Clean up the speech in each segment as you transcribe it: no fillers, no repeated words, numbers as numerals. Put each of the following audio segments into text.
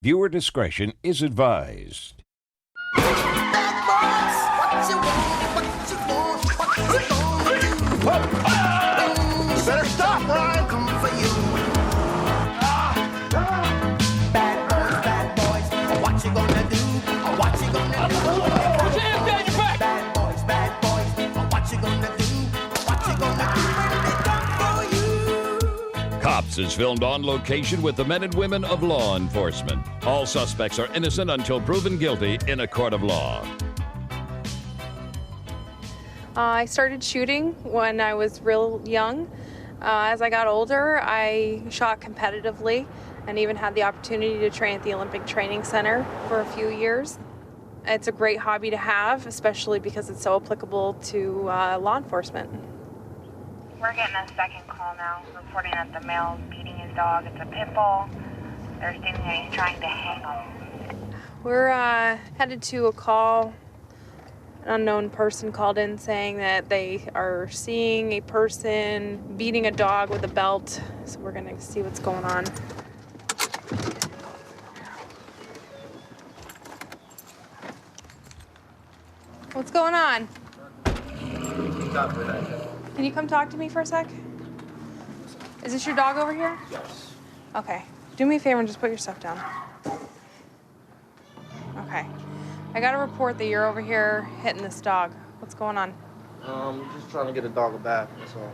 Viewer discretion is advised. Better stop, Ryan! Bad boys, what you gonna do? What you gonna do? Put your hands behind your back! Bad boys, what you gonna do? What you gonna do when they come for you? Cops is filmed on location with the men and women of law enforcement. All suspects are innocent until proven guilty in a court of law. I started shooting when I was real young. As I got older, I shot competitively and even had the opportunity to train at the Olympic Training Center for a few years. It's a great hobby to have, especially because it's so applicable to law enforcement. We're getting a second call now, reporting that the male's beating his dog. It's a pit bull. They're stating that he's trying to hang him. We're headed to a call. An unknown person called in saying that they are seeing a person beating a dog with a belt. So we're gonna see what's going on. What's going on? Can you come talk to me for a sec? Is this your dog over here? Yes. Okay. Do me a favor and just put your stuff down. Okay. I got a report that you're over here hitting this dog. What's going on? Just trying to get a dog a bath, that's all.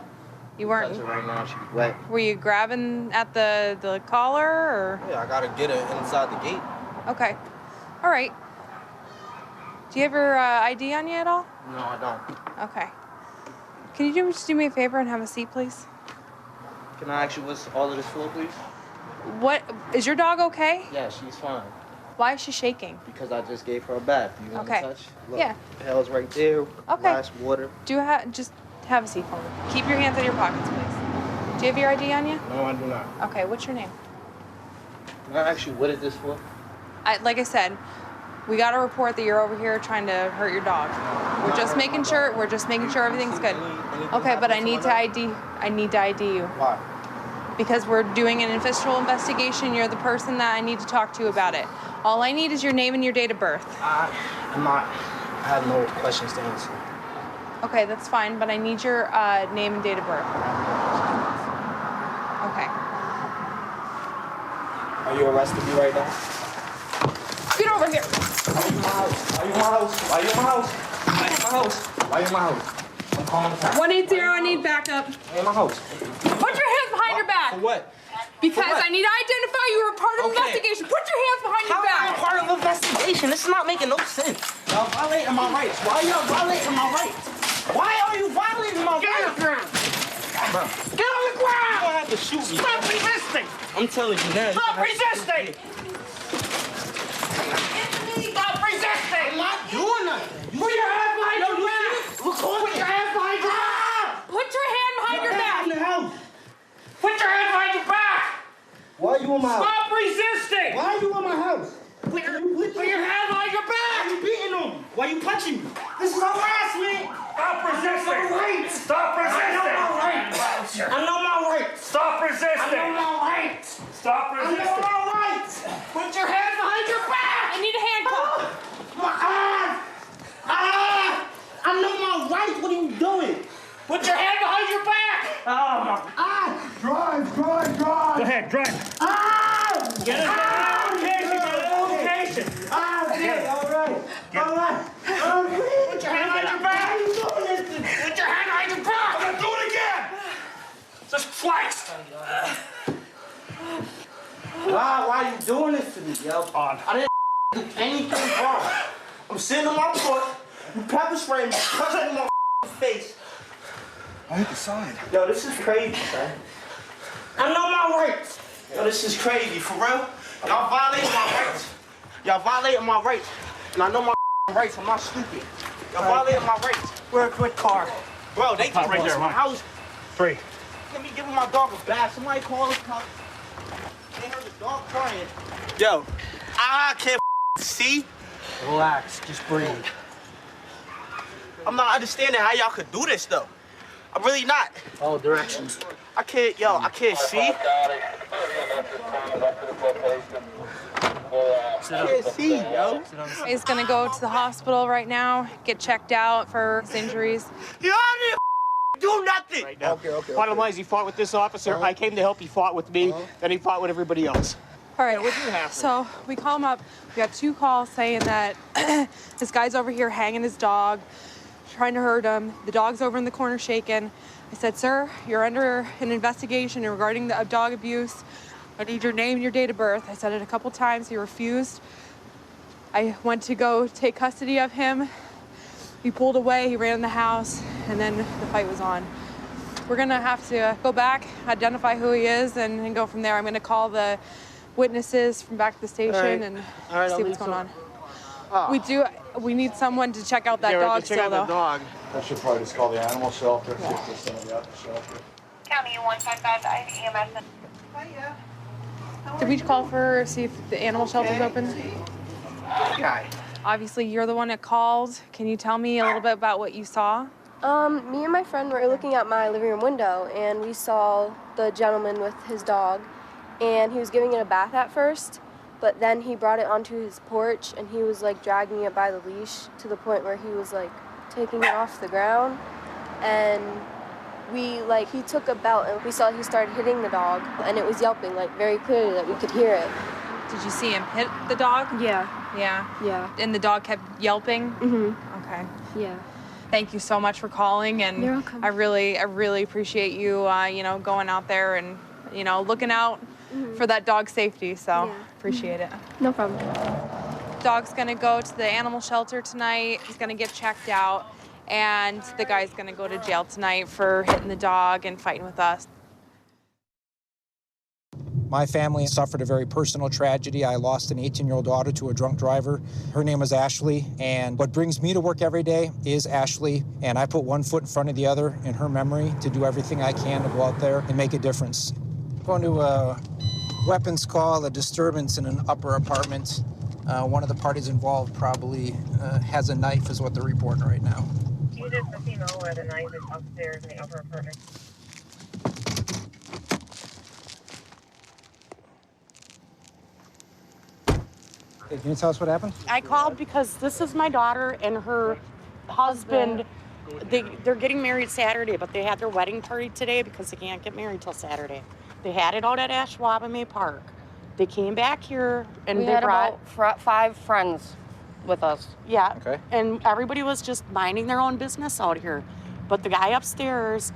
You weren't... Touch it right now, she's wet. Were you grabbing at the collar, or...? Yeah, I gotta get her inside the gate. Okay. All right. Do you have your ID on you at all? No, I don't. Okay. Can you just do me a favor and have a seat, please? Can I ask you what's all of this for, please? What... Is your dog okay? Yeah, she's fine. Why is she shaking? Because I just gave her a bath. You want Okay. to touch? Look, Yeah. the hell's right there. Okay. Glass water. Do you just have a seat for me? Keep your hands in your pockets, please. Do you have your ID on you? No, I do not. Okay, what's your name? Can I ask you what is this for? Like I said, we got a report that you're over here trying to hurt your dog. We're just making sure everything's good. Okay, but I need to ID you. Why? Because we're doing an official investigation. You're the person that I need to talk to about it. All I need is your name and your date of birth. I have no questions to answer. Okay, that's fine, but I need your name and date of birth. Okay. Are you arresting me right now? Get over here. Why you in my house? Why you in my house? Why you in my house? Why you in my house? Why you in my house? I'm calling the cops. 180, I need backup. Why in my house? Put your hands behind your back. For what? Because For what? I need to identify you were part of the Okay. investigation. Put your hands behind your How am I back. part of the investigation? This is not making no sense. Y'all violating my rights. Why are y'all violating my rights? Why are you violating my rights? Get on the ground. Get on the ground. You don't have to shoot me. Stop resisting. I'm telling you now. Stop resisting. Stop resisting. I'm not doing nothing. Put your hand behind your back. Put your hand behind your back. Put your hand behind your back. In the house. Put your hand behind your back! Why are you in my house? Stop resisting! Why are you in my house? Put your hand behind your Why back! are you beating him? Why are you punching me? This is harassment. Stop resisting! I know my rights. Stop resisting! I know my rights. I know my rights. Stop I resisting! know my rights. Stop I know resisting! my rights. Put your hand behind your back! I need a handcuff. My arm. I know my rights. What are you doing? Put your hand behind your back! Drive. Go ahead, drive. Get it location, get it location. Okay, all right. Put your hand behind your back! Put your hand behind your back! I'm gonna do it again! Just twice! Why are you doing this to me, yo? On. I didn't do anything wrong. I'm sitting on my foot. You pepper spray me, punching my face. I hit the side. Yo, this is crazy, son. I know my rights. Yo, this is crazy, for real. Y'all violating my rights. Y'all violating my rights. And I know my rights, I'm not stupid. Y'all violating my rights. We're a quick car. Bro, they Right just there, my Mike. house. 3. Let me give my dog a bath. Somebody call the cops. They heard the dog crying. Yo, I can't see. Relax, just breathe. I'm not understanding how y'all could do this, though. I'm really not. All directions. I can't see. Can't see, yo. He's gonna go to the hospital right now, get checked out for his injuries. You didn't do nothing. Right now. Okay. Bottom line is he fought with this officer. I came to help. He fought with me. Then he fought with everybody else. All right, what did happen? so we call him up. We got 2 calls saying that this guy's over here hanging his dog, trying to hurt him. The dog's over in the corner shaking. I said, sir, you're under an investigation regarding the dog abuse. I need your name and your date of birth. I said it a couple times. He refused. I went to go take custody of him. He pulled away. He ran in the house, and then the fight was on. We're gonna have to go back, identify who he is, and go from there. I'm gonna call the witnesses from back to the station and see what's going on. We need someone to check out that dog still, though. I should probably just call the animal shelter. See if there's somebody at the shelter. County 155 EMS. Did we call for, see if the animal shelter's open? Guy. Obviously, you're the one that called. Can you tell me a little bit about what you saw? Me and my friend were looking out my living room window, and we saw the gentleman with his dog, and he was giving it a bath at first, but then he brought it onto his porch, and he was like dragging it by the leash to the point where he was like taking it off the ground, and he took a belt, and we saw he started hitting the dog, and it was yelping like very clearly that we could hear it. Did you see him hit the dog? Yeah. Yeah. And the dog kept yelping? Mhm. Okay. Yeah. Thank you so much for calling, and You're welcome. I really appreciate you, going out there and, looking out for that dog's safety. So appreciate it. No problem. Dog's gonna go to the animal shelter tonight. He's gonna get checked out, and the guy's gonna go to jail tonight for hitting the dog and fighting with us. My family suffered a very personal tragedy. I lost an 18-year-old daughter to a drunk driver. Her name was Ashley, and what brings me to work every day is Ashley, and I put one foot in front of the other in her memory to do everything I can to go out there and make a difference. Going to a weapons call, a disturbance in an upper apartment. One of the parties involved probably has a knife is what they're reporting right now. You just let me know where the knife is upstairs in the upper apartment. Hey, can you tell us what happened? I called because this is my daughter and her husband. They're getting married Saturday, but they had their wedding party today because they can't get married till Saturday. They had it out at Ashwaubenon Park. They came back here and we they had brought about 5 friends with us. Yeah. Okay. And everybody was just minding their own business out here. But the guy upstairs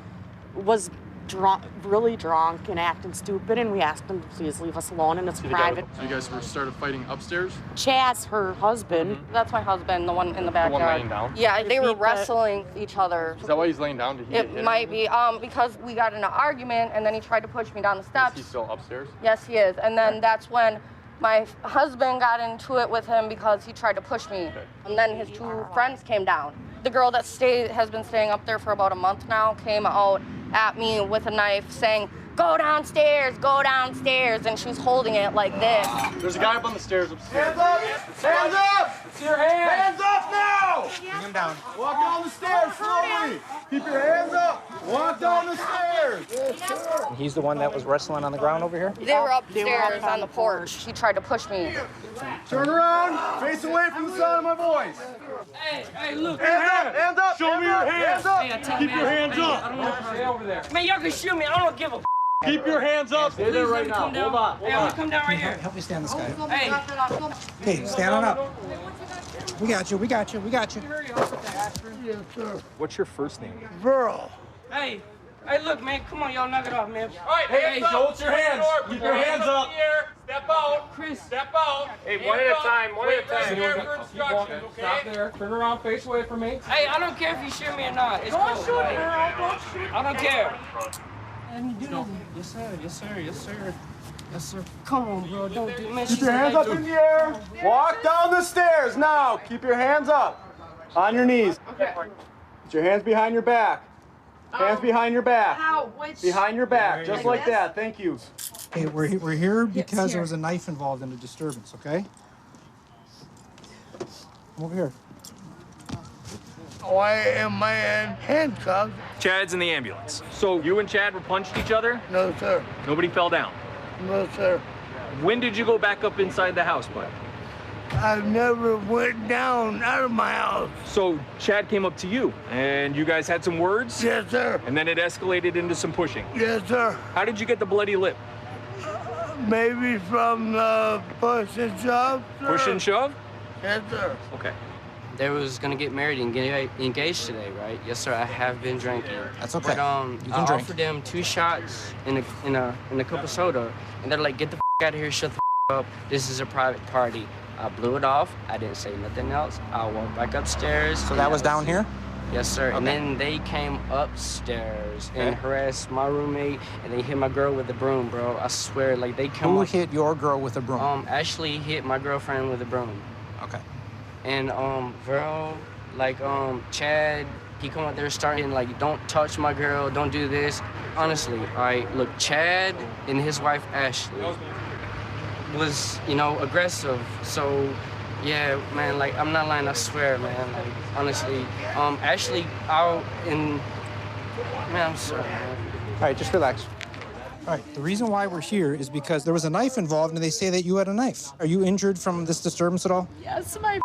was drunk, really drunk and acting stupid, and we asked him to please leave us alone, and it's private. So you guys started fighting upstairs? Chaz, her husband. That's my husband, the one in the backyard. The one laying down? Yeah, they were beat the- wrestling each other. Is that why he's laying down? Did he get hit It or might anything? be because we got in an argument, and then he tried to push me down the Is steps. he still upstairs? Yes, he is. And then that's when my husband got into it with him because he tried to push me. Okay. And then his 2 friends came down. The girl that has been staying up there for about a month now came out at me with a knife saying, go downstairs, and she was holding it like this. There's a guy up on the stairs upstairs. Hands up! Hands up! It's your hands! Hands up now! Bring him down. Walk down the stairs slowly. Keep your hands up. Walk down the stairs. And he's the one that was wrestling on the ground over here? They were upstairs on the porch. He tried to push me. Turn around. Face away from the sound of my voice. Hey, look. Hands up! Hands up! Show me your hands. Hands up! Hey, I tell Keep you, your man, hands hey, up. I don't want to stay over there. Man, y'all can shoot me. I don't give a Keep your hands up. Stay there right now. Come down. Hold on. Hey, I'm gonna come down right here. Help me stand this guy. Hey. Okay, stand on up. We got you. What's your first name? Burl. Hey, look, man. Come on, y'all knock it off, man. All right, hey, hold your hands. Keep your hands up. Step out. Chris. Step out. Hey, one at a time. Stop there. Turn around, face away from me. Hey, I don't care if you shoot me or not. It's don't cool. Shoot me, girl. Don't shoot. I don't care. Yes, sir. Come on, bro. Don't do it. Keep your hands up in the air. Walk down the stairs now. Keep your hands up. On your knees. Okay. Put your hands behind your back. Hands behind your back. Behind your back, just like that. Thank you. Okay, we're here because there was a knife involved in the disturbance, okay? Come over here. Why am I handcuffed? Chad's in the ambulance. So you and Chad were punched each other? No, sir. Nobody fell down? No, sir. When did you go back up inside the house, bud? I never went down out of my house. So Chad came up to you, and you guys had some words? Yes, sir. And then it escalated into some pushing? Yes, sir. How did you get the bloody lip? Maybe from the push and shove, sir. Push and shove? Yes, sir. Okay. They was gonna get married and get engaged today, right? Yes, sir. I have been drinking. That's okay. But You can I drink. offered them 2 shots in a cup of soda, and they're like, "Get the out of here! Shut the up! This is a private party." I blew it off. I didn't say nothing else. I walked back upstairs. So that was down here? Yes, sir. Okay. And then they came upstairs and harassed my roommate, and they hit my girl with a broom, bro. I swear, like they come. Who up, hit your girl with a broom? Ashley hit my girlfriend with a broom. Okay. And Verl, like Chad, he come out there starting like, "Don't touch my girl, don't do this." Honestly, all right, look, Chad and his wife Ashley was, aggressive. So, yeah, man, like I'm not lying, I swear, man. Like honestly, Ashley out in, man, I'm sorry, man. All right, just relax. All right, the reason why we're here is because there was a knife involved, and they say that you had a knife. Are you injured from this disturbance at all? Yes, my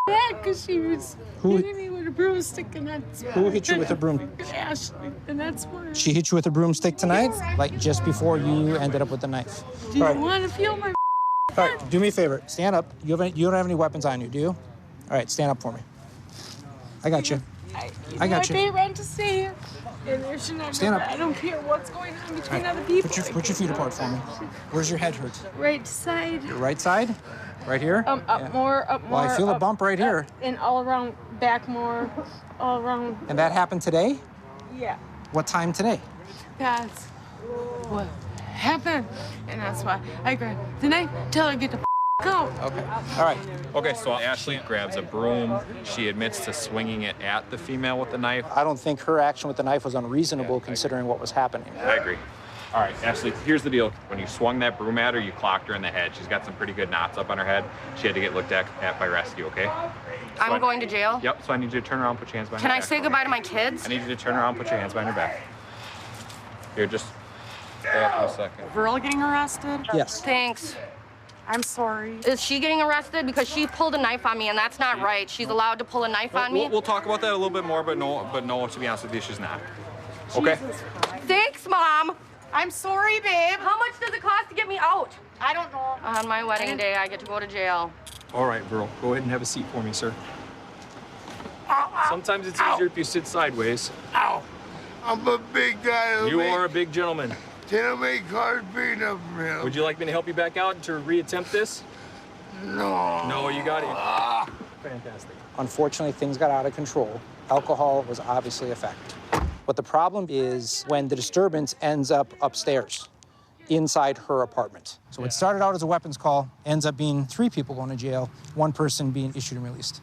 head, because she was hitting me with a broomstick, and that's Who hit you with a broom? Ashley, and that's why. She hit you with a broomstick tonight, like just before you ended up with the knife. Do you All right. want to feel my All right, do me a favor. Stand up. You don't have any weapons on you, do you? All right, stand up for me. I got you. I got you. They run to stay here, and there should not Stand be- up. I don't care what's going on between All right, other people. Put your feet apart for me. Where's your head hurt? Right side. Your right side? Right here? Up Yeah. more, up more. Well, I feel a up, bump right here. And all around, back more, all around. And that happened today? Yeah, What time today? that's what happened, and that's why I grabbed the knife till I get the out. Okay. All right. Okay, so Ashley grabs a broom. She admits to swinging it at the female with the knife. I don't think her action with the knife was unreasonable considering what was happening. I agree. All right, Ashley, here's the deal. When you swung that broom at her, you clocked her in the head. She's got some pretty good knots up on her head. She had to get looked at by rescue, okay? I'm going to jail? Yep, so I need you to turn around, put your hands behind Can your I back. say goodbye to my kids? I need you to turn around, put your hands behind your back. Here, just stay up for a second. Verl getting arrested? Yes. Thanks. I'm sorry. Is she getting arrested? Because she pulled a knife on me, and that's not right. She's allowed to pull a knife on me. We'll talk about that a little bit more, but no, to be honest with you, she's not. Okay? Thanks, Mom. I'm sorry, babe. How much does it cost to get me out? I don't know. On my wedding day, I get to go to jail. All right, Verl, go ahead and have a seat for me, sir. Sometimes it's easier if you sit sideways. Ow! I'm a big guy. You are a big gentleman. 10 of me cars beating up for him. Would you like me to help you back out to reattempt this? No. No, you got it. Fantastic. Unfortunately, things got out of control. Alcohol was obviously a factor. But the problem is when the disturbance ends up upstairs, inside her apartment. So it started out as a weapons call, ends up being 3 people going to jail, 1 person being issued and released.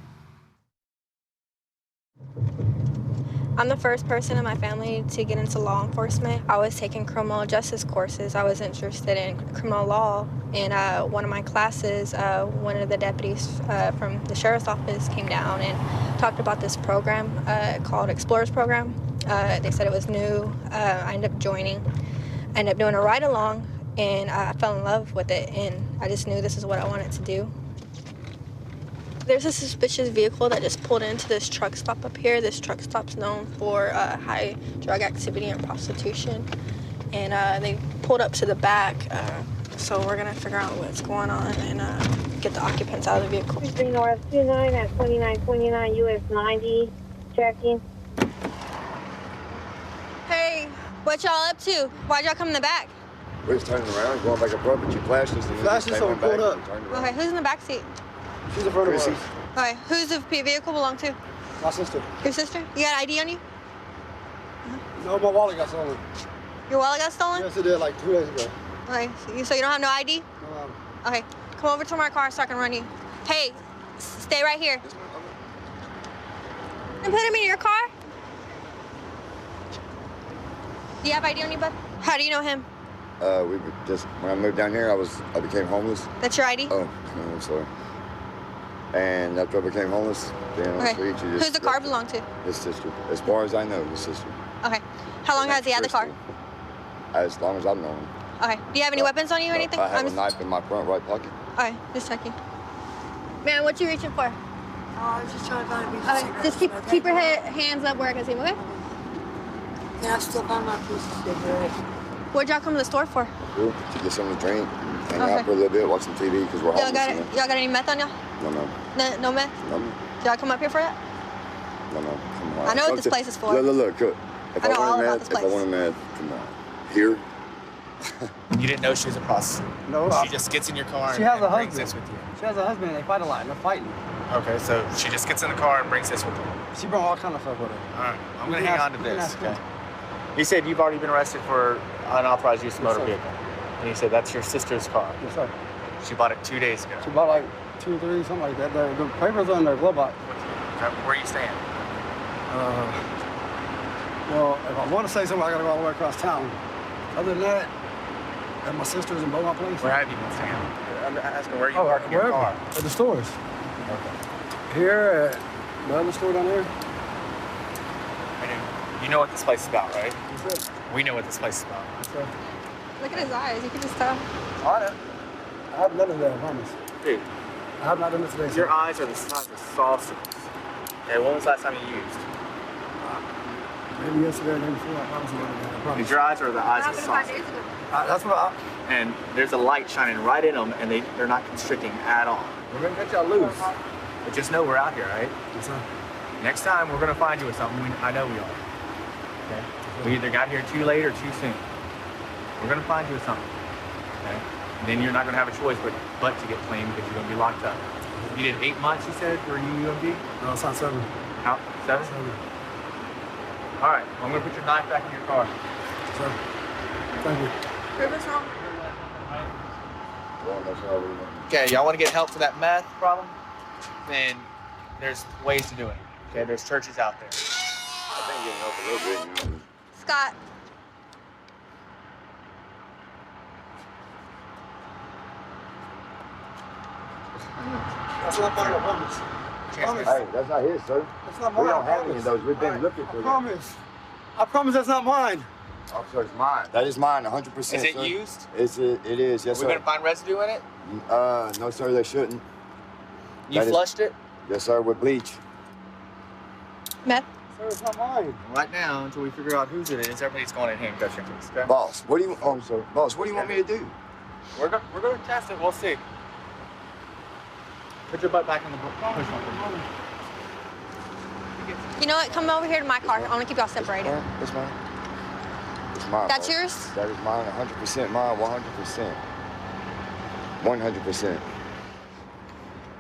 I'm the first person in my family to get into law enforcement. I was taking criminal justice courses. I was interested in criminal law. In one of my classes, one of the deputies from the sheriff's office came down and talked about this program called Explorers Program. They said it was new. I ended up joining. I ended up doing a ride-along, and I fell in love with it, and I just knew this is what I wanted to do. There's a suspicious vehicle that just pulled into this truck stop up here. This truck stop's known for high drug activity and prostitution. And they pulled up to the back, so we're gonna figure out what's going on and get the occupants out of the vehicle. 3 North 29 at 2929 US 90, checking. Hey, what y'all up to? Why'd y'all come in the back? We're just turning around, going back up, but you flashed us. And Flashed us, so we pulled up. Okay, who's in the back seat? She's in front of us. Okay, who's the vehicle belong to? My sister. Your sister? You got ID on you? No, my wallet got stolen. Your wallet got stolen? Yes, it did, like 2 days ago. Okay, so you don't have no ID? No. Okay, come over to my car so I can run you. Hey, stay right here. And put him in your car? Do you have ID on you, bud? How do you know him? We just, when I moved down here, I became homeless. That's your ID? Oh, no, I'm sorry. And after I became homeless, being on the Okay. street, you just... Who's the car belong to? His sister. As far as I know, his sister. Okay. How long has he had the car? As long as I've known him. Okay. Do you have any weapons on you or anything? I have a knife in my front right pocket. Okay, just checking. Man, what you reaching for? I was just trying to find a piece of cigarettes. Just keep your hands up where I can see them, okay? Yeah, I still found my piece of cigarettes. What'd y'all come to the store for? To get something to drink, hang Okay. out for a little bit, watch some TV, because we're Y'all homeless. got any meth on y'all? No. No meth? No. Did y'all come up here for that? No. Come on. I know what this place is for. Look. If I know all want about meth, this if I want a meth, come on. Here? You didn't know she was a prostitute? No. She just gets in your car She and has a brings husband. this with you? She has a husband and they fight a lot. They're fighting. Okay, so she just gets in the car and brings this with her? She brought all kind of stuff with her. All right, I'm You going to can hang on ask- to you can this, ask okay? her. You said you've already been arrested for unauthorized use of Yes, motor sir. vehicle. And you said that's your sister's car. Yes, sir. She bought it 2 days ago. She bought like 2 or 3, something like that. The papers are in their glove box. Where are you staying? Well, if I want to say something, I got to go all the way across town. Other than that, at my sister's in Beaumont Place. Where have you been staying? I'm asking where you Oh, parking your wherever. car. At the stores. Here at the other store down there. You know what this place is about, right? Yes, sir. We know what this place is about. Yes, sir. Look at his eyes. You can just tell. On it. I have none of that, I promise. Dude, I have not done it today. your eyes are the size of saucers. Okay, when was the last time you used? Maybe yesterday or the day before. I promise you none of that. I promise. Because your eyes are the eyes of saucers. That's what I... And there's a light shining right in them, and they're not constricting at all. We're gonna get y'all loose. But just know we're out here, right? Yes, sir. Next time, we're gonna find you with something. I know we are. Okay? We either got here too late or too soon. We're gonna find you with something. Okay? And then you're not gonna have a choice but to get clean because you're gonna be locked up. You did 8 months, you said, for UMD? No, it's not 7. How? 7? All right, well, I'm gonna put your knife back in your car. Sir. Thank you. Prove us wrong. Okay, y'all want to get help for that meth problem? Then there's ways to do it. Okay, there's churches out there. I think getting help a little bit. Scott. That's not mine, I promise. Hey, that's not his, sir. That's not mine. We don't I have any promise. of those. We've been looking for I them. promise. I promise that's not mine. Officer, it's mine. That is mine, 100%. Is it sir. used? It is, yes, We're sir. gonna find residue in it? No, sir, they shouldn't. You That is- flushed it? Yes, sir, with bleach. Meth. Sir, it's not mine. Right now, until we figure out whose it is, everybody's going in handcuffs. Okay? Boss, what do you? Oh, sir. Boss, what do you want me to do? We're gonna test it. We'll see. Put your butt back in the push one. You know what? Come over here to my car. I want to keep y'all separated. That's mine. It's mine. That's boss. yours? That is mine, 100% mine, 100%. 100%.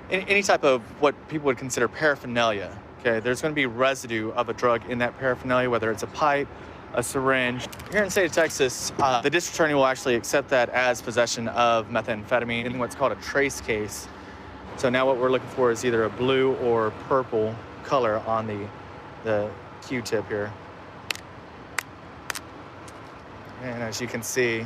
Any type of what people would consider paraphernalia. Okay, there's going to be residue of a drug in that paraphernalia, whether it's a pipe, a syringe. Here in the state of Texas, the district attorney will actually accept that as possession of methamphetamine in what's called a trace case. So now what we're looking for is either a blue or purple color on the Q-tip here. And as you can see,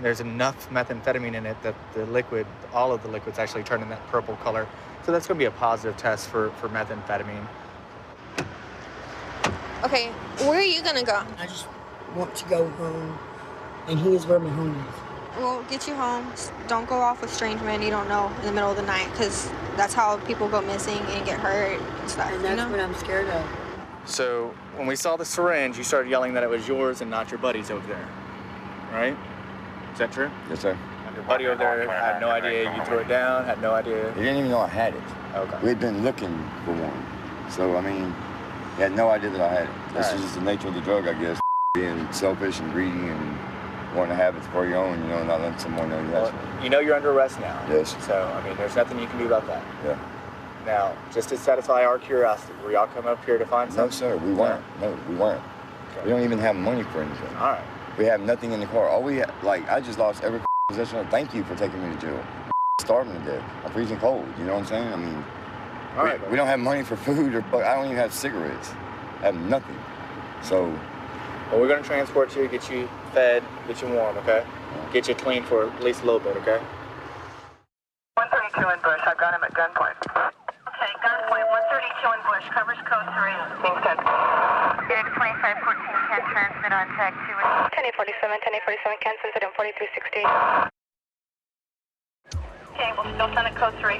there's enough methamphetamine in it that the liquid, all of the liquids actually turn in that purple color. So that's going to be a positive test for methamphetamine. Okay, where are you gonna go? I just want to go home, and here's where my home is. We'll get you home. Don't go off with strange men you don't know in the middle of the night, because that's how people go missing and get hurt and stuff. And that's what I'm scared of. So when we saw the syringe, you started yelling that it was yours and not your buddy's over there, right? Is that true? Yes, sir. And your buddy over there had no idea you threw it down, had no idea. He didn't even know I had it. Okay. We'd been looking for one. So, I mean, he had no idea that I had it. This is just the nature of the drug, I guess. Being selfish and greedy and wanting to have it for your own, you know, not letting someone know you have it. You know you're under arrest now. Yes. So, I mean, there's nothing you can do about that. Yeah. Now, just to satisfy our curiosity, were y'all come up here to find something? No, sir, we weren't. No, we weren't. We don't even have money for anything. All right. We have nothing in the car. All we have, like, I just lost every possession. Thank you for taking me to jail. Starving to death. I'm freezing cold, you know what I'm saying? I mean, we don't have money for food or, I don't even have cigarettes. I have nothing. So. Well, we're going to transport you, get you fed, get you warm, okay? Get you clean for at least a little bit, okay? 132 in Bush. I've got him at gunpoint. Okay, gunpoint. 132 in Bush. Covers code 3. Kingston. Gator 2514 Ken, transmit on tag 2. 1047, Ken, sends it in 4360. Okay, we'll still send a code 3.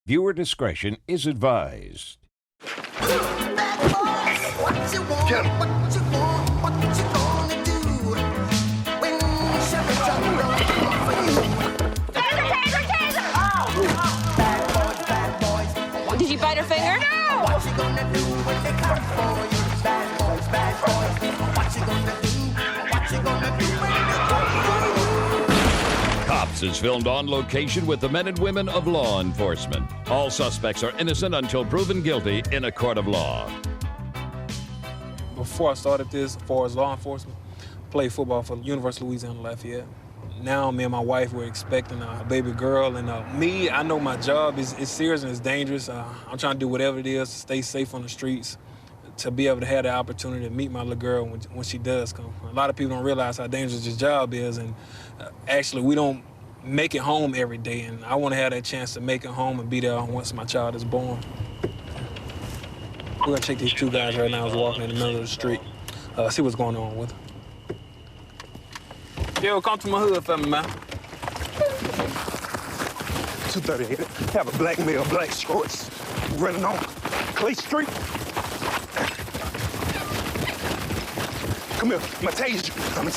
Viewer discretion is advised. Did you bite her finger? No! What you gonna do when they come for you? Bad boys, bad boys. What you gonna do? What you gonna do when they come for you? Cops is filmed on location with the men and women of law enforcement. All suspects are innocent until proven guilty in a court of law. Before I started this, as far as law enforcement, I played football for the University of Louisiana Lafayette. Now me and my wife were expecting a baby girl, and I know my job is serious and it's dangerous. I'm trying to do whatever it is to stay safe on the streets, to be able to have the opportunity to meet my little girl when she does come. A lot of people don't realize how dangerous this job is, and actually we don't make it home every day, and I want to have that chance to make it home and be there once my child is born. We're gonna check these two guys right now who's walking in the middle of the street, see what's going on with them. Yo, come to my hood for me, man. 238. Have a black male, black shorts, running on Clay Street. Come here, I'm gonna tase you. You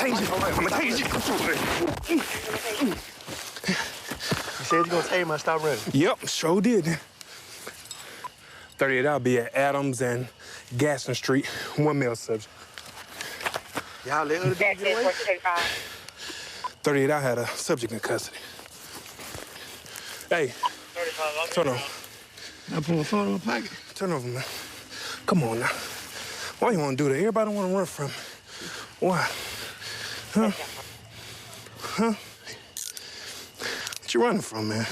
said you're gonna tase me, stop running. Yep, sure did. 38, I'll be at Adams and Gaston Street, 1 male subject. Y'all let her get away? 38, I had a subject in custody. Hey, turn over. I put my phone in my pocket. Turn over, man. Come on now. Why you want to do that? Everybody want to run from me. Why? Huh? Huh? What you running from, man?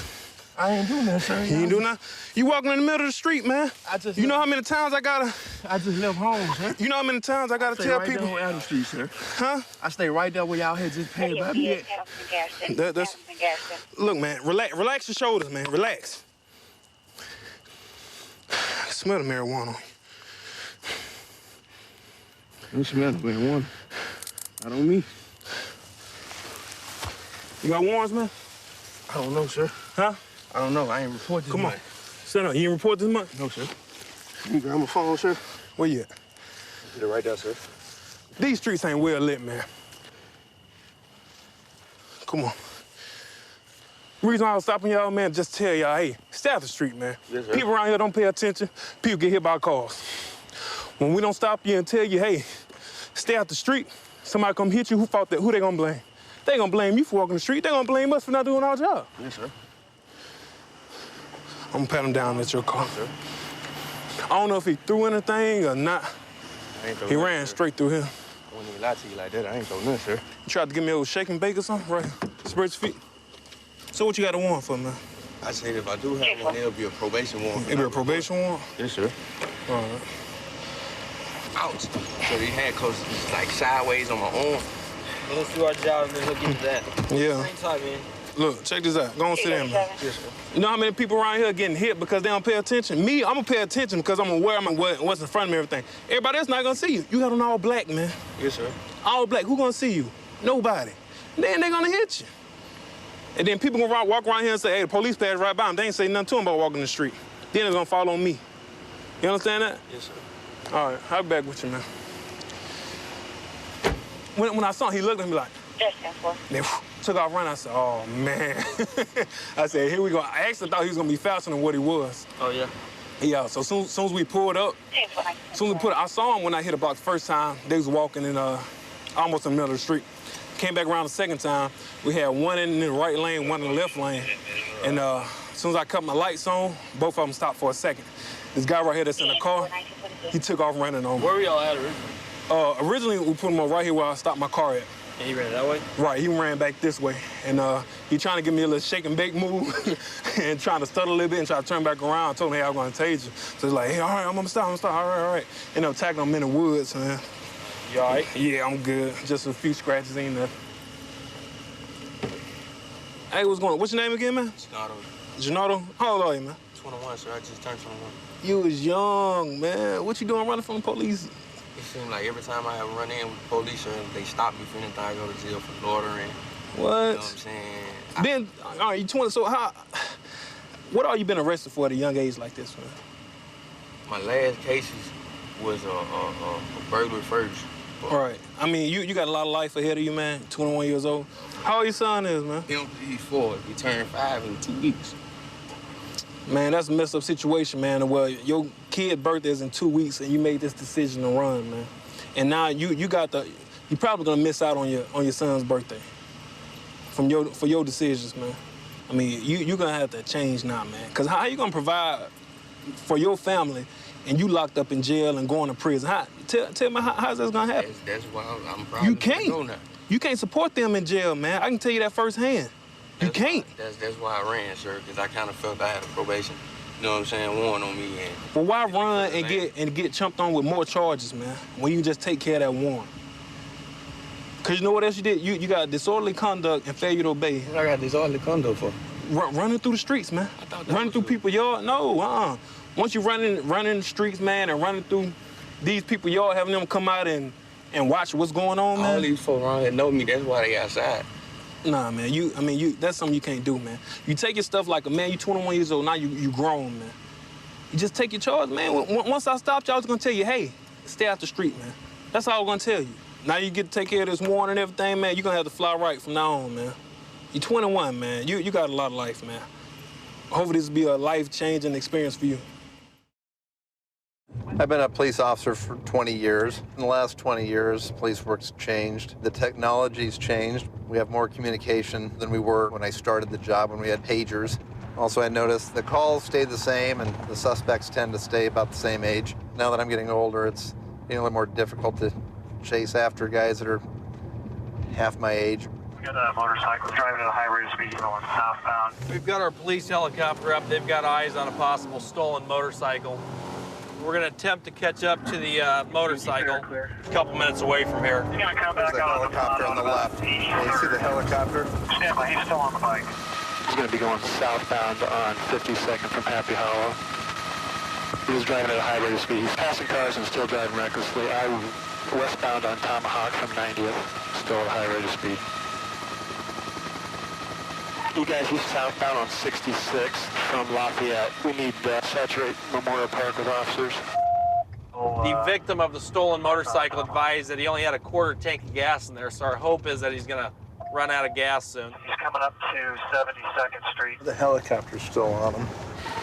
I ain't doing that, sir. You ain't doing that? You walking in the middle of the street, man. You know how many times I gotta... I just left home, sir. You know how many times I gotta tell right people... There on Adams Street, sir. Huh? I stay right there where y'all had just paid by me. Look, man, relax your shoulders, man. Relax. I smell the marijuana on you. You smell the marijuana? Not on me. You got warrants, man? I don't know, sir. Huh? I don't know. I ain't report this Come month. on. Sit down. You ain't report this month? No, sir. You grab my phone, sir? Where you at? Get it right there, sir. These streets ain't well lit, man. Come on. The reason I was stopping y'all, man, just tell y'all, hey, stay out the street, man. Yes, sir. People around here don't pay attention. People get hit by cars. When we don't stop you and tell you, hey, stay out the street, somebody come hit you, who they gonna blame? They gonna blame you for walking the street. They gonna blame us for not doing our job. Yes, sir. I'm gonna pat him down at your car. Yes, sir. I don't know if he threw anything or not. I ain't throw He nothing, ran sir. straight through here. I wouldn't even lie to you like that. I ain't throw nothing, sir. You tried to give me a little shake and bake or something? Right here. Spread your feet. So what you got a warrant for, man? I said if I do have one, it'll be a probation warrant. It'll be a probation warrant? Yes, sir. All right. Ouch. So these handcuffs is like sideways on my arm. Let's do our job and then he'll get to that. Yeah. Same time, man. Look, check this out. Go on, sit down, man. Yes, sir. You know how many people around here getting hit because they don't pay attention? Me, I'm gonna pay attention because I'm aware of what's in front of me and everything. Everybody else not gonna see you. You got on all black, man. Yes, sir. All black. Who gonna see you? Nobody. Then they gonna hit you. And then people gonna walk around here and say, hey, the police passed right by them. They ain't say nothing to them about walking the street. Then they're gonna fall on me. You understand that? Yes, sir. All right, I'll be back with you, man. When I saw him, he looked at me like, then took off running. I said, oh, man. I said, here we go. I actually thought he was gonna be faster than what he was. Oh, yeah? Yeah, so soon as we pulled up, I saw him when I hit the block the first time. They was walking in almost in the middle of the street. Came back around the second time. We had one in the right lane, one in the left lane. And as soon as I cut my lights on, both of them stopped for a second. This guy right here that's in the car, he took off running on me. Where were y'all at originally? Originally, we put him on right here where I stopped my car at. And he ran that way? Right, he ran back this way. And he trying to give me a little shake and bake move and trying to stutter a little bit and try to turn back around. I told him, hey, I'm gonna tase you. So he's like, hey, all right, I'm gonna stop, all right. Ended up tackling him in the woods, man. You all right? Yeah, I'm good. Just a few scratches, ain't nothing. Hey, what's going on? What's your name again, man? Gennaro. Gennaro? How old are you, man? 21, sir. I just turned 21. You was young, man. What you doing running from the police? It seemed like every time I have run in with the police, sir, they stop me for anything. I go to jail for loitering. What? You know what I'm saying? Then, all right, you 20, so what all you been arrested for at a young age like this, man? My last cases was a burglary first. All right. I mean, you got a lot of life ahead of you, man. 21 years old. How old your son is, man? He's 4. He turned 5 in 2 weeks. Man, that's a messed up situation, man. Well, your kid's birthday is in 2 weeks, and you made this decision to run, man. And now you're probably gonna miss out on your son's birthday for your decisions, man. I mean, you're gonna have to change now, man. Cause how you gonna provide for your family and you locked up in jail and going to prison? Tell me how's that gonna happen? That's why I'm probably going now. You can't support them in jail, man. I can tell you that firsthand. You can't. That's why I ran, sir, because I kind of felt I had a probation, you know what I'm saying, warrant on me. And Well, why run and get chumped on with more charges, man, when you can just take care of that warrant? Because you know what else you did? You got disorderly conduct and failure to obey. What I got disorderly conduct for? Running through the streets, man. Running through people's yard? No, Once you running the streets, man, and running through these people's yard, having them come out and watch what's going on, man. All these folks around here know me. That's why they outside. Nah, man. That's something you can't do, man. You take your stuff like a man. You 21 years old now. You grown, man. You just take your charge, man. Once I stopped you, I was gonna tell you, hey, stay out the street, man. That's all I was gonna tell you. Now you get to take care of this warrant and everything, man. You're gonna have to fly right from now on, man. You're 21, man. You got a lot of life, man. Hopefully this will be a life-changing experience for you. I've been a police officer for 20 years. In the last 20 years, police work's changed. The technology's changed. We have more communication than we were when I started the job, when we had pagers. Also, I noticed the calls stayed the same and the suspects tend to stay about the same age. Now that I'm getting older, it's getting a little more difficult to chase after guys that are half my age. We got a motorcycle driving at a high rate of speed going southbound. We've got our police helicopter up. They've got eyes on a possible stolen motorcycle. We're going to attempt to catch up to the motorcycle a couple minutes away from here. He's going to come back There's a out helicopter on the left. Can you see the helicopter? Stand by, he's still on the bike. He's going to be going southbound on 52nd from Happy Hollow. He was driving at a high rate of speed. He's passing cars and still driving recklessly. I'm westbound on Tomahawk from 90th, still at a high rate of speed. You guys, he's southbound on 66 from Lafayette. We need to saturate Memorial Park with officers. The victim of the stolen motorcycle advised that he only had a quarter tank of gas in there, so our hope is that he's going to run out of gas soon. He's coming up to 72nd Street. The helicopter's still on him.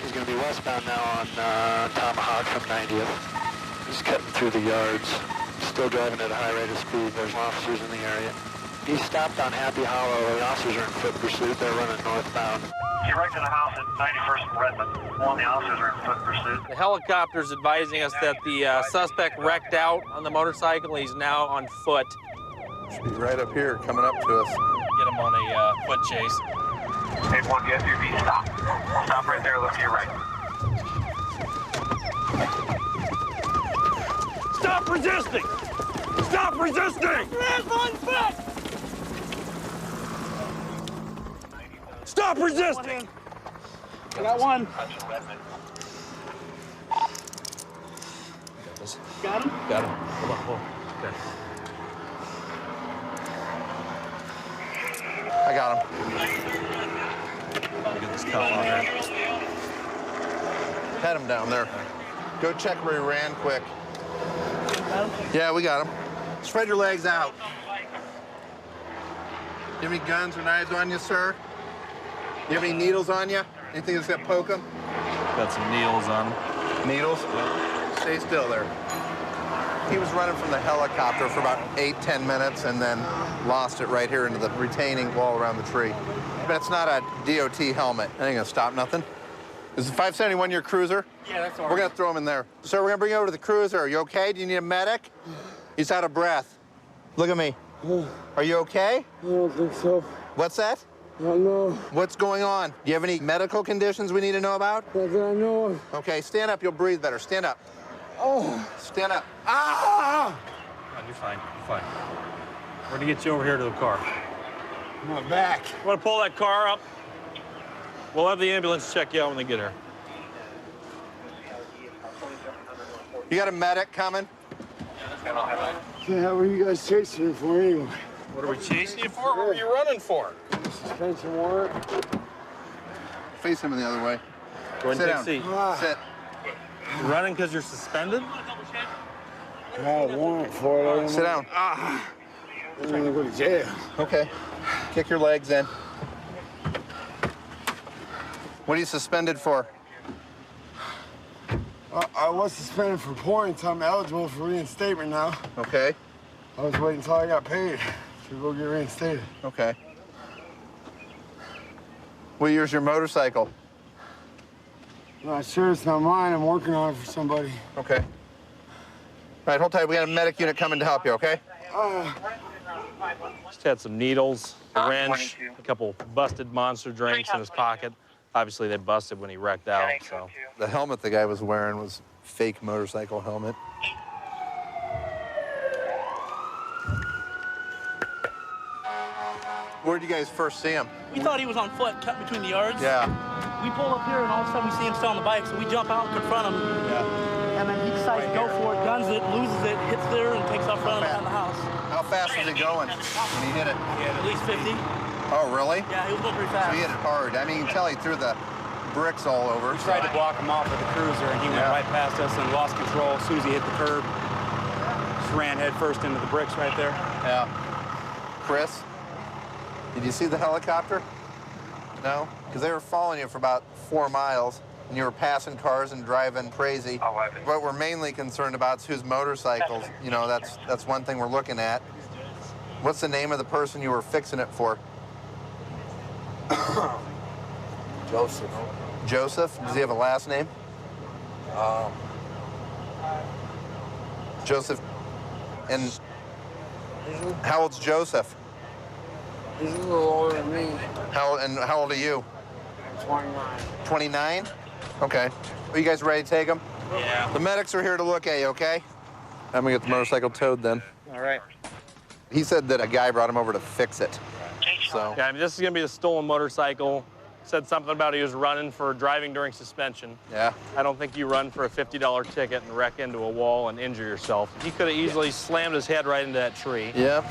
He's going to be westbound now on Tomahawk from 90th. He's cutting through the yards. Still driving at a high rate of speed. There's officers in the area. He stopped on Happy Hollow. The officers are in foot pursuit. They're running northbound. He wrecked in a house at 91st and Redmond. One of the officers are in foot pursuit. The helicopter's advising us that the suspect wrecked out on the motorcycle. He's now on foot. Should be right up here, coming up to us. Get him on a foot chase. 81 SUV, stop. Stop right there, look to your right. Stop resisting! Stop resisting! Stop resisting! I got one. Got him? Got him. Hold on, hold on. Okay. I got him. Get this cop on there. Had him down there. Go check where he ran quick. Yeah, we got him. Spread your legs out. You have any guns or knives on you, sir? You have any needles on you? Anything that's gonna poke him? Got some needles on him. Needles? Stay still there. He was running from the helicopter for about 8-10 minutes and then lost it right here into the retaining wall around the tree. That's not a DOT helmet. That ain't gonna stop nothing. Is the 571 your cruiser? Yeah, that's all right. We're gonna throw him in there. Sir, we're gonna bring you over to the cruiser. Are you okay? Do you need a medic? He's out of breath. Look at me. Are you okay? I don't think so. What's that? I don't know. What's going on? Do you have any medical conditions we need to know about? Not that I know of. Okay, stand up. You'll breathe better. Stand up. Oh. Stand up. Ah! Oh, you're fine. You're fine. We're gonna get you over here to the car. My back. Want to pull that car up? We'll have the ambulance check you out when they get here. You got a medic coming? Yeah, what are you guys chasing me for anyway? What are we chasing you for? What were you running for? Suspension warrant. Face him the other way. Go ahead and take a seat. Sit. You're running because you're suspended? I had a warrant for it. I don't Sit know. down. I'm gonna go to jail. Okay. Kick your legs in. What are you suspended for? I was suspended for points. I'm eligible for reinstatement now. Okay. I was waiting until I got paid to go get reinstated. Okay. What year's your motorcycle? Not sure, it's not mine. I'm working on it for somebody. Okay. All right, hold tight. We got a medic unit coming to help you, okay? Just had some needles, a wrench, a couple busted Monster drinks in his pocket. Obviously, they busted when he wrecked out, so. The helmet the guy was wearing was fake motorcycle helmet. Where'd you guys first see him? We thought he was on foot, cut between the yards. Yeah. We pull up here, and all of a sudden we see him still on the bike, so we jump out and confront him. Yeah. And then he decides to go for it, guns it, loses it, hits there, and takes off running around the house. How fast was he going when he hit it? At least 50. Oh, really? Yeah, he was going pretty fast. So he hit it hard. I mean, you can tell he threw the bricks all over. We tried to block him off with the cruiser, and he went right past us and lost control as soon as he hit the curb. Just ran head first into the bricks right there. Yeah. Chris, did you see the helicopter? No? Because they were following you for about 4 miles, and you were passing cars and driving crazy. What we're mainly concerned about is whose motorcycles. You know, that's one thing we're looking at. What's the name of the person you were fixing it for? Joseph. Joseph? Does he have a last name? Joseph. And how old's Joseph? He's a little older than me. How old are you? 29. 29? Okay. Are you guys ready to take him? Yeah. The medics are here to look at you, okay? I'm gonna get the motorcycle towed then. All right. He said that a guy brought him over to fix it. So. Yeah, I mean, this is gonna be the stolen motorcycle. Said something about he was running for driving during suspension. Yeah. I don't think you run for a $50 ticket and wreck into a wall and injure yourself. He could have easily slammed his head right into that tree. Yep.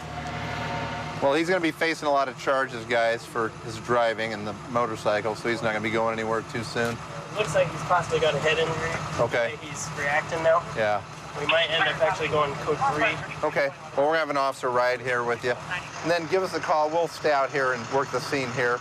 Well, he's going to be facing a lot of charges, guys, for his driving and the motorcycle, so he's not going to be going anywhere too soon. Looks like he's possibly got a head injury. Okay. He's reacting now. Yeah. We might end up actually going code 3. Okay. Well, we're going to have an officer ride here with you. And then give us a call. We'll stay out here and work the scene here.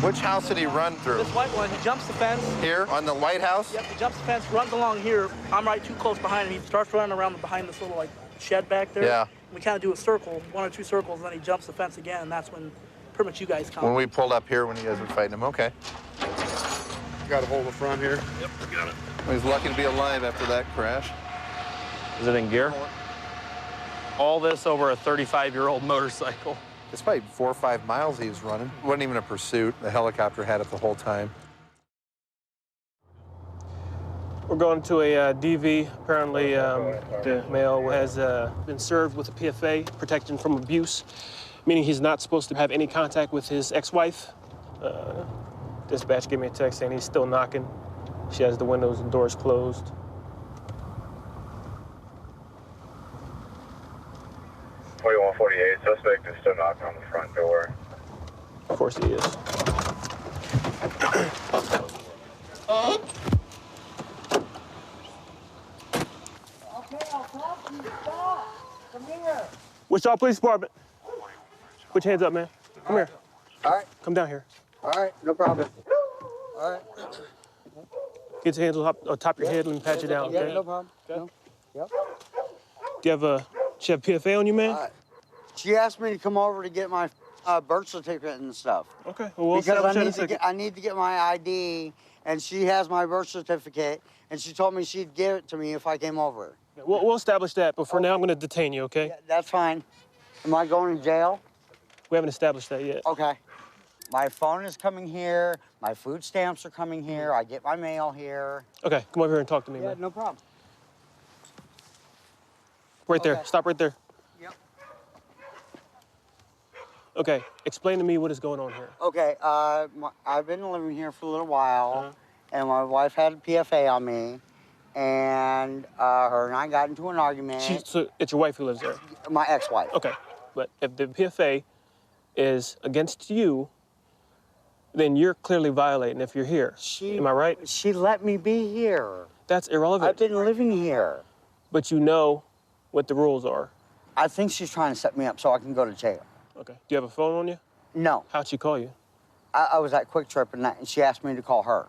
Which house did he run through? This white one, he jumps the fence. Here, on the White House? Yep, he jumps the fence, runs along here. I'm right too close behind him. He starts running around behind this little, like, shed back there. Yeah. We kind of do a circle, 1 or 2 circles, and then he jumps the fence again, and that's when pretty much you guys come. When we pulled up here when you guys were fighting him, okay. Got a hold of the front here. Yep, got it. Well, he's lucky to be alive after that crash. Is it in gear? All this over a 35-year-old motorcycle. It's probably 4 or 5 miles he was running. It wasn't even a pursuit. The helicopter had it the whole time. We're going to a DV. Apparently, the male has been served with a PFA, protection from abuse, meaning he's not supposed to have any contact with his ex-wife. Dispatch gave me a text saying he's still knocking. She has the windows and doors closed. Suspect is still knocking on the front door. Of course he is. Come here. Wichita Police Department. Put your hands up, man. Come here. All right. Come down here. All right, no problem. All right. Get your hands on top of your head and pat you down, okay? Yeah, no problem. No. Yep. Do you have PFA on you, man? She asked me to come over to get my birth certificate and stuff. Okay. Well, we'll because I need to get my ID, and she has my birth certificate, and she told me she'd give it to me if I came over. We'll establish that, but for now, I'm going to detain you, okay? Yeah, that's fine. Am I going to jail? We haven't established that yet. Okay. My phone is coming here. My food stamps are coming here. I get my mail here. Okay, come over here and talk to me, man. No problem. Right there. Stop right there. Yep. Okay, explain to me what is going on here. Okay, I've been living here for a little while, and my wife had a PFA on me, and her and I got into an argument. So it's your wife who lives there? My ex-wife. Okay, but if the PFA is against you, then you're clearly violating if you're here. Am I right? She let me be here. That's irrelevant. I've been living here. But you know what the rules are. I think she's trying to set me up so I can go to jail. Okay. Do you have a phone on you? No. How'd she call you? I was at Quick Trip and she asked me to call her.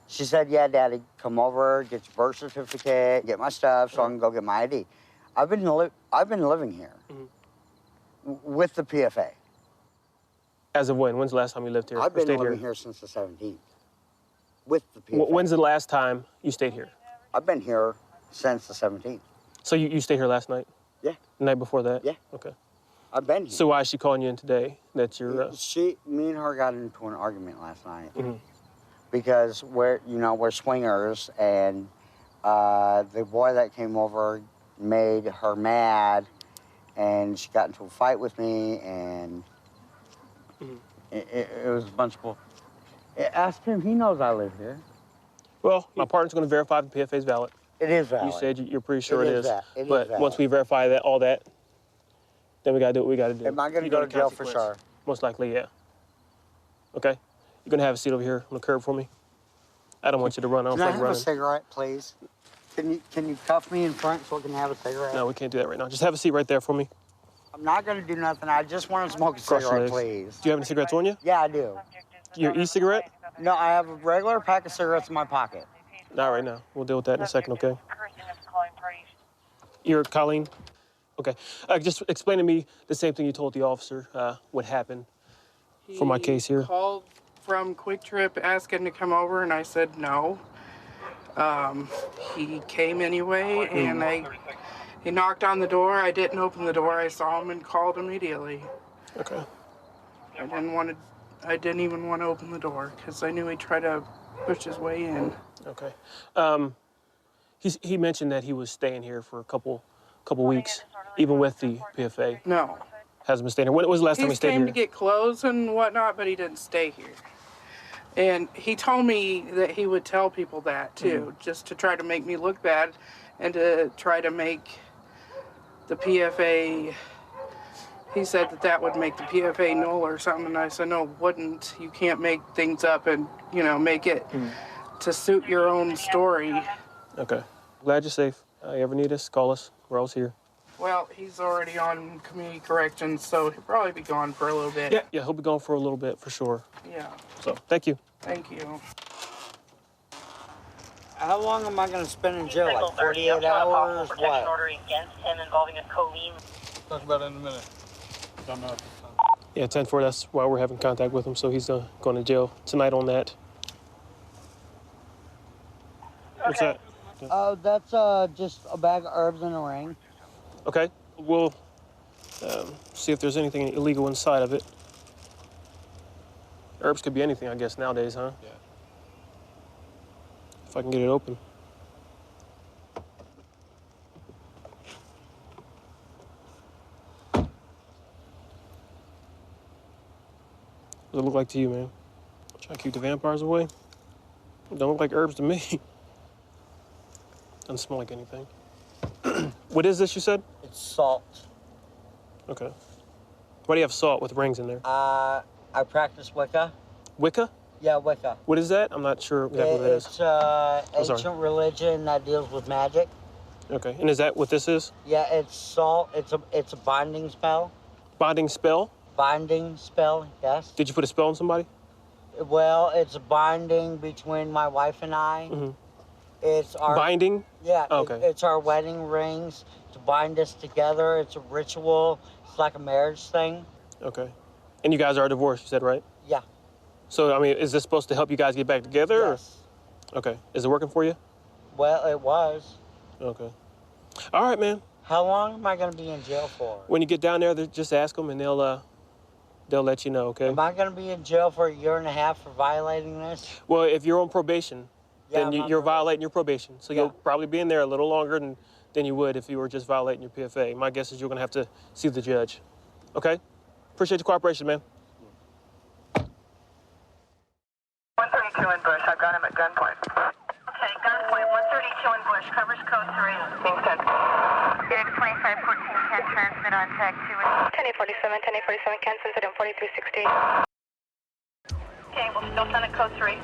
She said, yeah, Daddy, come over, get your birth certificate, get my stuff so I can go get my ID. I've been living here with the PFA. As of when? When's the last time you lived here? I've been living here since the 17th with the PFA. When's the last time you stayed here? I've been here since the 17th. So you stayed here last night? Yeah. The night before that? Yeah. Okay. I've been here. So why is she calling you in today? That you're... Me and her got into an argument last night. Because we're swingers, and the boy that came over made her mad, and she got into a fight with me, and it was a bunch of bull. Ask him, he knows I live here. Well, my partner's going to verify the PFA is valid. It is valid. You said you're pretty sure it is. But once we verify all that, then we got to do what we got to do. Am I going to go to jail for sure? Most likely, yeah. Okay? You're going to have a seat over here on the curb for me? I don't want you to run. I don't Can I feel have like a cigarette, please? Can you cuff me in front so I can have a cigarette? No, we can't do that right now. Just have a seat right there for me. I'm not going to do nothing. I just want to smoke a Cross your cigarette, legs. please. Do you have any cigarettes on you? Yeah, I do. Your e-cigarette? No, I have a regular pack of cigarettes in my pocket. Not right now. We'll deal with that in a second, okay? You're Colleen? Okay. Just explain to me the same thing you told the officer, what happened for my case here. He called from Quick Trip asking to come over, and I said no. He came anyway, and he knocked on the door. I didn't open the door. I saw him and called immediately. Okay. I didn't even want to open the door because I knew he'd try to push his way in. Okay. He mentioned that he was staying here for a couple weeks, even with the PFA. No. Hasn't been staying here. When was the last time he stayed here? He came to get clothes and whatnot, but he didn't stay here. And he told me that he would tell people that, too, just to try to make me look bad and to try to make the PFA he said that that would make the PFA null or something, and I said, no, it wouldn't. You can't make things up and, you know, make it to suit your own story. Okay. Glad you're safe. You ever need us, call us. We're always here. Well, he's already on community corrections, so he'll probably be gone for a little bit. Yeah, he'll be gone for a little bit for sure. Yeah. So, thank you. Thank you. How long am I going to spend in jail? Like 48 hours? What? Order against him involving a codeine. Talk about it in a minute. Don't know. Yeah, 10-4, that's why we're having contact with him, so he's going to jail tonight on that. What's that? That's just a bag of herbs and a ring. Okay, we'll see if there's anything illegal inside of it. Herbs could be anything, I guess, nowadays, huh? Yeah. If I can get it open. What does it look like to you, man? Try to keep the vampires away? It don't look like herbs to me. Doesn't smell like anything. What is this, you said? It's salt. Okay. Why do you have salt with rings in there? I practice Wicca. Wicca? Yeah, Wicca. What is that? I'm not sure exactly what that is. It's ancient religion that deals with magic. Okay, and is that what this is? Yeah, it's salt. It's a binding spell. Binding spell? Binding spell, yes. Did you put a spell on somebody? Well, it's a binding between my wife and I. Mm-hmm. It's our binding? Yeah. Oh, okay. It's our wedding rings to bind us together. It's a ritual. It's like a marriage thing. Okay. And you guys are divorced, you said, right? Yeah. So, I mean, is this supposed to help you guys get back together? Yes. Or? Okay. Is it working for you? Well, it was. Okay. All right, man. How long am I going to be in jail for? When you get down there, just ask them and they'll let you know, okay? Am I going to be in jail for 1.5 years for violating this? Well, if you're on probation, Yeah, then you're violating your probation. So you'll probably be in there a little longer than you would if you were just violating your PFA. My guess is you're going to have to see the judge. Okay? Appreciate your cooperation, man. 132 in Bush. I've got him at gunpoint. Okay, gunpoint. 132 in Bush. Covers code 3. Being sent. 2514 can transmit on tag 2. 1047, 1047 can send it in 4360. Okay, we'll still send it code 3.